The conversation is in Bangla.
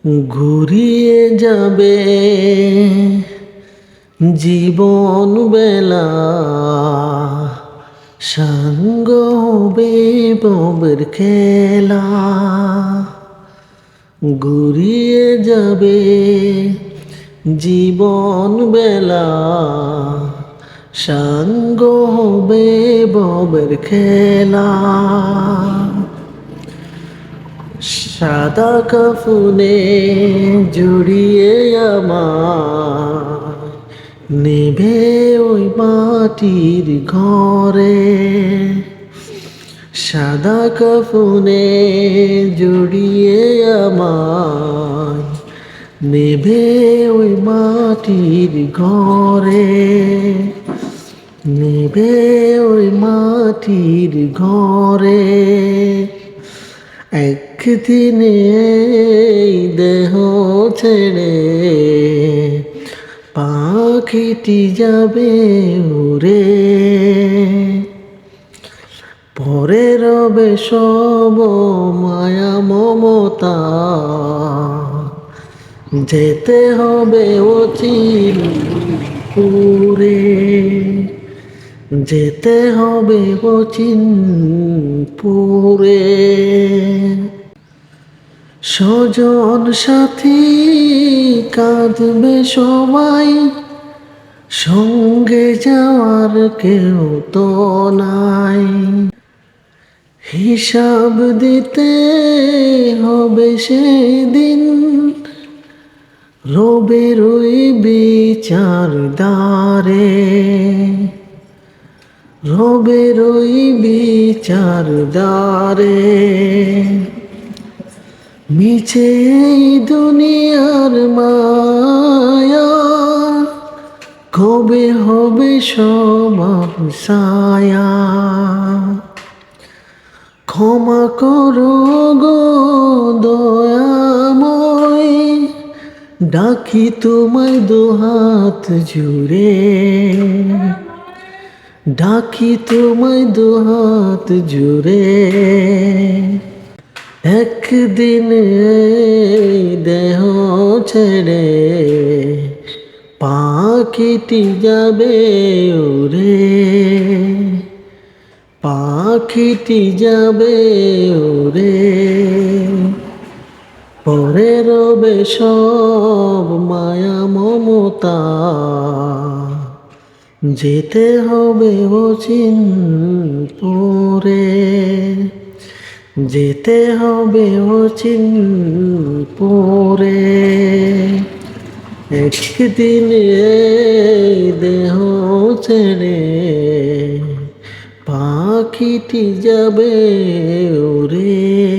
ঘুরিয়ে যাবে জীবন বেলা, সাঙ্গ হবে ববের খেলা। ঘুরিয়ে যাবে জীবন বেলা, সাঙ্গ হবে ববের খেলা। সাদা কাফনে জড়িয়ে আমায় নেবে ওই মাটির ঘরে। সাদা কাফনে জড়িয়ে আমায় নেবে ওই মাটির ঘরে। নেবে ওই মাটির ঘরে। একদিনে এই দেহ ছেড়ে পাখিটি যাবে উড়ে। পরে রবে সব মায়া মমতা, যেতে হবে অচিন পুরে। যেতে হবে অচিন পুরে। স্বজন সাথী কাঁদবে সবাই, সঙ্গে যাওয়ার কেউ তো নাই। হিসাব দিতে হবে সেদিন রবের ওই বিচার দ্বারে। রবের ওই বিচার দ্বারে। মিছে এই দুনিয়ার মায়া, কবে হবে সব ছায়া। ক্ষমা করো গো দয়াময়, ডাকি তোমায় দুহাত জুড়ে। ডাকি তোমায় দুহাত জুড়ে। একদিন এই দেহ ছেড়ে পাখিটি যাবে উড়ে। পাখিটি যাবে উড়ে। পরে রবে সব মায়া মমতা, যেতে হবে অচিন পুরে। যেতে হবে অচিন পুরে। একদিন এই দেহ ছেড়ে পাখিটি যাবে উড়ে।